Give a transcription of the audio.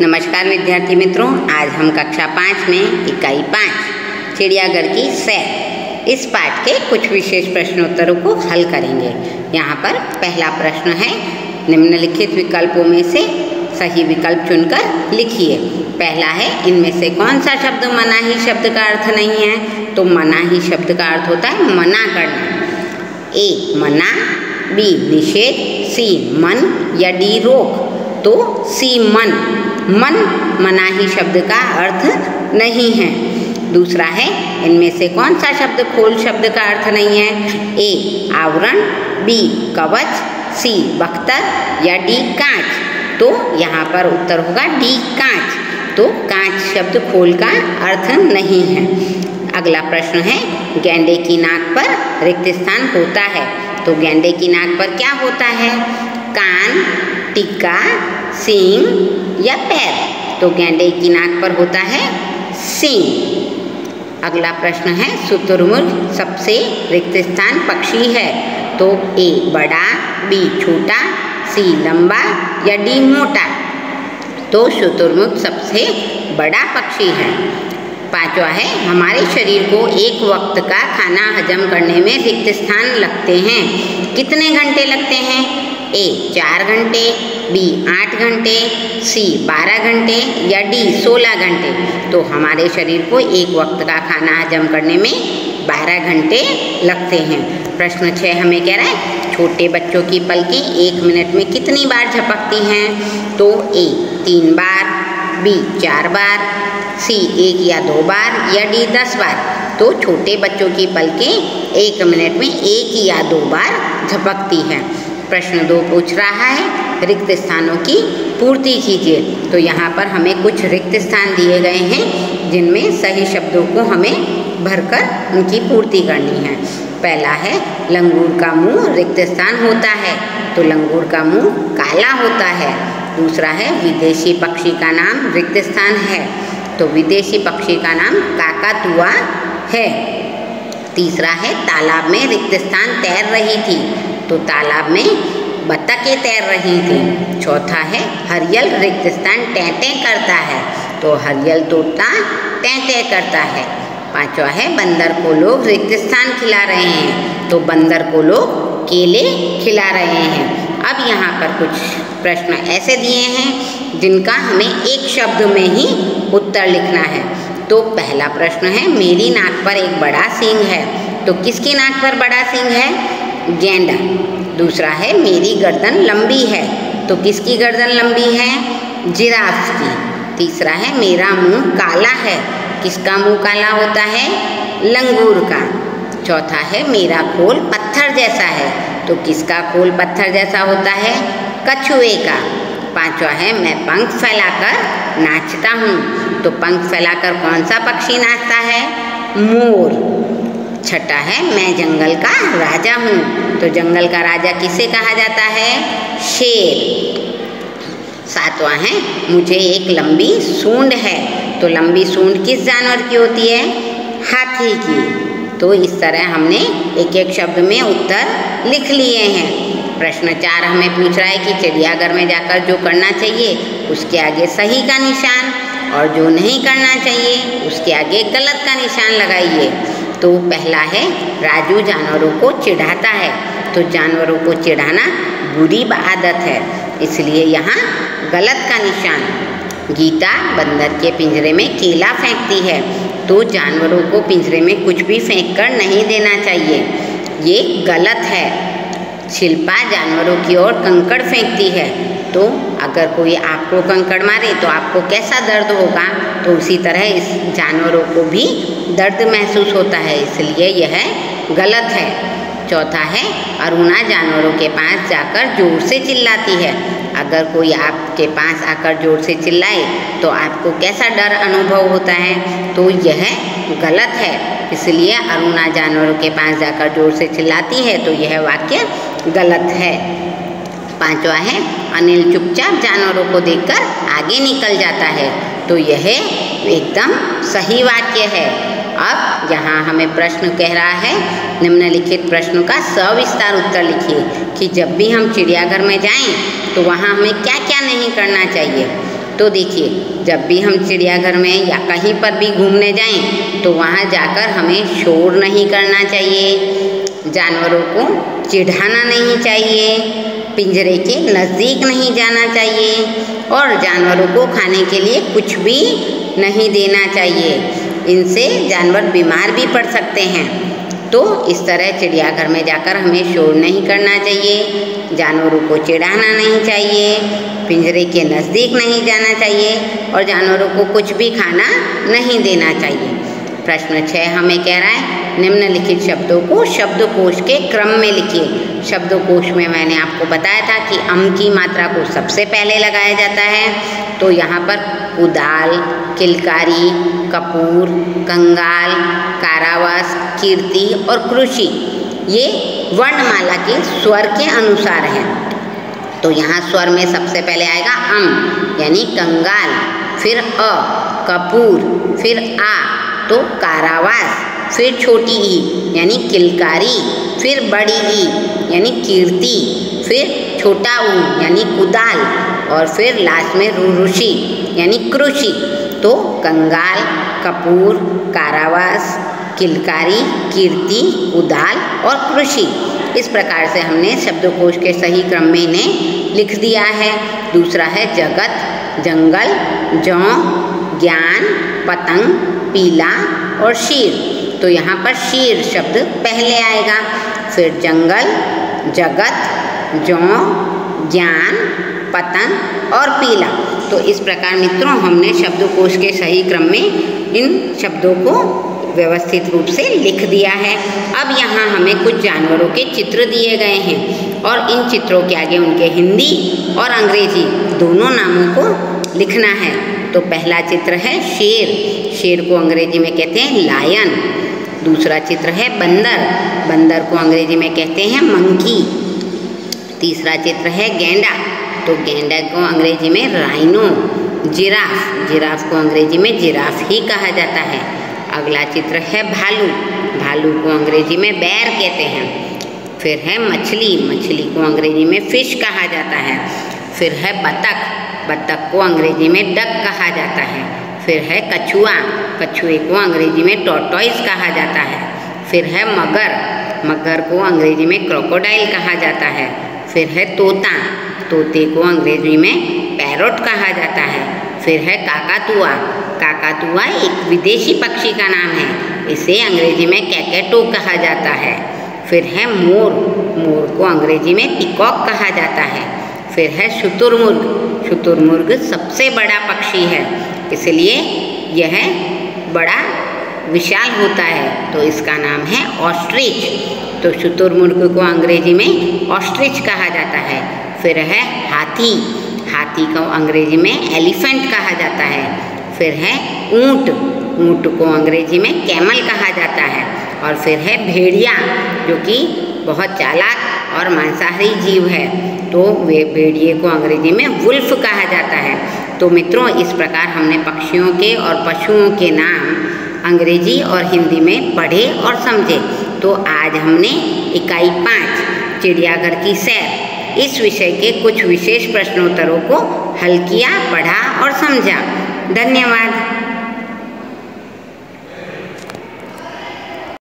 नमस्कार विद्यार्थी मित्रों, आज हम कक्षा 5 में इकाई 5 चिड़ियाघर की सैर इस पाठ के कुछ विशेष प्रश्नोत्तरों को हल करेंगे। यहाँ पर पहला प्रश्न है, निम्नलिखित विकल्पों में से सही विकल्प चुनकर लिखिए। पहला है, इनमें से कौन सा शब्द मनाही शब्द का अर्थ नहीं है? तो मनाही शब्द का अर्थ होता है मना करना। ए मना, बी निषेध, सी मन या डी रोक। तो सी मन, मन मनाही शब्द का अर्थ नहीं है। दूसरा है, इनमें से कौन सा शब्द खोल शब्द का अर्थ नहीं है? ए आवरण, बी कवच, सी बख्तर या डी कांच। तो यहाँ पर उत्तर होगा डी कांच। तो कांच शब्द खोल का अर्थ नहीं है। अगला प्रश्न है, गेंडे की नाक पर रिक्त स्थान होता है। तो गेंडे की नाक पर क्या होता है? कान, टीका, सींग या पैर। तो गेंडे की नाक पर होता है सींग। अगला प्रश्न है, शुतुरमुर्ग सबसे रिक्त स्थान पक्षी है। तो ए बड़ा, बी छोटा, सी लंबा या डी मोटा। तो शुतुरमुर्ग सबसे बड़ा पक्षी है। पांचवा है, हमारे शरीर को एक वक्त का खाना हजम करने में रिक्त स्थान लगते हैं। कितने घंटे लगते हैं? ए 4 घंटे, बी 8 घंटे, सी 12 घंटे या डी 16 घंटे। तो हमारे शरीर को एक वक्त का खाना हजम करने में 12 घंटे लगते हैं। प्रश्न 6 हमें कह रहा है, छोटे बच्चों की पलकें 1 मिनट में कितनी बार झपकती हैं? तो ए 3 बार, बी 4 बार, सी 1 या 2 बार या डी 10 बार। तो छोटे बच्चों की पलकें 1 मिनट में 1 या 2 बार झपकती हैं। प्रश्न 2 पूछ रहा है, रिक्त स्थानों की पूर्ति कीजिए। तो यहाँ पर हमें कुछ रिक्त स्थान दिए गए हैं, जिनमें सही शब्दों को हमें भरकर उनकी पूर्ति करनी है। पहला है, लंगूर का मुंह रिक्त स्थान होता है। तो लंगूर का मुंह काला होता है। दूसरा है, विदेशी पक्षी का नाम रिक्त स्थान है। तो विदेशी पक्षी का नाम काकातुआ है। तीसरा है, तालाब में रिक्त स्थान तैर रही थी। तो तालाब में बत्तखें तैर रही थी। चौथा है, हरियल रिक्त स्थान टैंटे करता है। तो हरियल तोता टैंटे करता है। पांचवा है, बंदर को लोग रिक्त स्थान खिला रहे हैं। तो बंदर को लोग केले खिला रहे हैं। अब यहाँ पर कुछ प्रश्न ऐसे दिए हैं जिनका हमें एक शब्द में ही उत्तर लिखना है। तो पहला प्रश्न है, मेरी नाक पर एक बड़ा सींग है। तो किसकी नाक पर बड़ा सींग है? गेंडा। दूसरा है, मेरी गर्दन लंबी है। तो किसकी गर्दन लंबी है? जिराफ की। तीसरा है, मेरा मुंह काला है। किसका मुंह काला होता है? लंगूर का। चौथा है, मेरा खोल पत्थर जैसा है। तो किसका खोल पत्थर जैसा होता है? कछुए का। पांचवा है, मैं पंख फैलाकर नाचता हूँ। तो पंख फैलाकर कौन सा पक्षी नाचता है? मोर। छठा है, मैं जंगल का राजा हूँ। तो जंगल का राजा किसे कहा जाता है? शेर। सातवां है, मुझे एक लंबी सूंड है। तो लंबी सूंड किस जानवर की होती है? हाथी की। तो इस तरह हमने एक एक शब्द में उत्तर लिख लिए हैं। प्रश्न 4 हमें पूछ रहा है कि चिड़ियाघर में जाकर जो करना चाहिए उसके आगे सही का निशान, और जो नहीं करना चाहिए उसके आगे गलत का निशान लगाइए। तो पहला है, राजू जानवरों को चिढ़ाता है। तो जानवरों को चिढ़ाना बुरी आदत है, इसलिए यहाँ गलत का निशान। गीता बंदर के पिंजरे में केला फेंकती है। तो जानवरों को पिंजरे में कुछ भी फेंक कर नहीं देना चाहिए, ये गलत है। शिल्पा जानवरों की ओर कंकड़ फेंकती है। तो अगर कोई आपको कंकड़ मारे तो आपको कैसा दर्द होगा? तो उसी तरह इस जानवरों को भी दर्द महसूस होता है, इसलिए यह गलत है। चौथा है, अरुणा जानवरों के पास जाकर जोर से चिल्लाती है। अगर कोई आपके पास आकर जोर से चिल्लाए तो आपको कैसा डर अनुभव होता है? तो यह गलत है, इसलिए अरुणा जानवरों के पास जाकर जोर से चिल्लाती है। तो यह वाक्य गलत है। पांचवा है, अनिल चुपचाप जानवरों को देखकर आगे निकल जाता है। तो यह एकदम सही वाक्य है। अब यहाँ हमें प्रश्न कह रहा है, निम्नलिखित प्रश्न का सविस्तार उत्तर लिखिए कि जब भी हम चिड़ियाघर में जाएं तो वहाँ हमें क्या क्या नहीं करना चाहिए। तो देखिए, जब भी हम चिड़ियाघर में या कहीं पर भी घूमने जाएं तो वहाँ जाकर हमें शोर नहीं करना चाहिए, जानवरों को चिढ़ाना नहीं चाहिए, पिंजरे के नज़दीक नहीं जाना चाहिए और जानवरों को खाने के लिए कुछ भी नहीं देना चाहिए। इनसे जानवर बीमार भी पड़ सकते हैं। तो इस तरह चिड़ियाघर में जाकर हमें शोर नहीं करना चाहिए, जानवरों को चिढ़ाना नहीं चाहिए, पिंजरे के नज़दीक नहीं जाना चाहिए और जानवरों को कुछ भी खाना नहीं देना चाहिए। प्रश्न 6 हमें कह रहा है, निम्नलिखित शब्दों को शब्दकोश के क्रम में लिखिए। शब्दकोश में मैंने आपको बताया था कि अम की मात्रा को सबसे पहले लगाया जाता है। तो यहाँ पर कुदाल, किलकारी, कपूर, कंगाल, कारावास, कीर्ति और कृषि ये वर्णमाला के स्वर के अनुसार हैं। तो यहाँ स्वर में सबसे पहले आएगा अम यानी कंगाल, फिर अ कपूर, फिर आ तो कारावास, फिर छोटी ई यानी किलकारी, फिर बड़ी ई यानी कीर्ति, फिर छोटा ऊ यानी कुदाल और फिर लास्ट में ऋषि यानी कृषि। तो कंगाल, कपूर, कारावास, किलकारी, कीर्ति, कुदाल और कृषि, इस प्रकार से हमने शब्दकोश के सही क्रम में इन्हें लिख दिया है। दूसरा है जगत, जंगल, जौ, ज्ञान, पतंग, पीला और शीर। तो यहाँ पर शीर शब्द पहले आएगा, फिर जंगल, जगत, जौ, ज्ञान, पतंग और पीला। तो इस प्रकार मित्रों हमने शब्दकोश के सही क्रम में इन शब्दों को व्यवस्थित रूप से लिख दिया है। अब यहाँ हमें कुछ जानवरों के चित्र दिए गए हैं और इन चित्रों के आगे उनके हिंदी और अंग्रेजी दोनों नामों को लिखना है। तो पहला चित्र है शेर, शेर को अंग्रेजी में कहते हैं लायन। दूसरा चित्र है बंदर, बंदर को अंग्रेजी में कहते हैं मंकी। तीसरा चित्र है गेंडा, तो गेंडा को अंग्रेजी में राइनो। जिराफ, जिराफ को अंग्रेजी में जिराफ ही कहा जाता है। अगला चित्र है भालू, भालू को अंग्रेजी में बैर कहते हैं। फिर है मछली, मछली को अंग्रेजी में फिश कहा जाता है। फिर है बतख, बतख को अंग्रेजी में डक कहा जाता है। फिर है कछुआ, कछुए को अंग्रेजी में टॉर्टोइस कहा जाता है। फिर है मगर, मगर को अंग्रेजी में क्रोकोडाइल कहा जाता है। फिर है तोता, तोते को अंग्रेजी में पैरोट कहा जाता है। फिर है काकातुआ, काकातुआ एक विदेशी पक्षी का नाम है, इसे अंग्रेजी में कैकेटो कहा जाता है। फिर है मोर, मोर को अंग्रेजी में पीकॉक कहा जाता है। फिर है शुतुरमुर्ग, शुतुरमुर्ग सबसे बड़ा पक्षी है, इसलिए यह बड़ा विशाल होता है, तो इसका नाम है ऑस्ट्रिच। तो शुतुरमुर्ग को अंग्रेजी में ऑस्ट्रिच कहा जाता है। फिर है हाथी, हाथी को अंग्रेजी में एलिफेंट कहा जाता है। फिर है ऊँट, ऊँट को अंग्रेजी में कैमल कहा जाता है। और फिर है भेड़िया, जो कि बहुत चालाक और मांसाहारी जीव है, तो वे भेड़िए को अंग्रेजी में वुल्फ कहा जाता है। तो मित्रों इस प्रकार हमने पक्षियों के और पशुओं के नाम अंग्रेजी और हिंदी में पढ़े और समझे। तो आज हमने इकाई 5 चिड़ियाघर की सैर इस विषय के कुछ विशेष प्रश्नोत्तरों को हल किया, पढ़ा और समझा। धन्यवाद।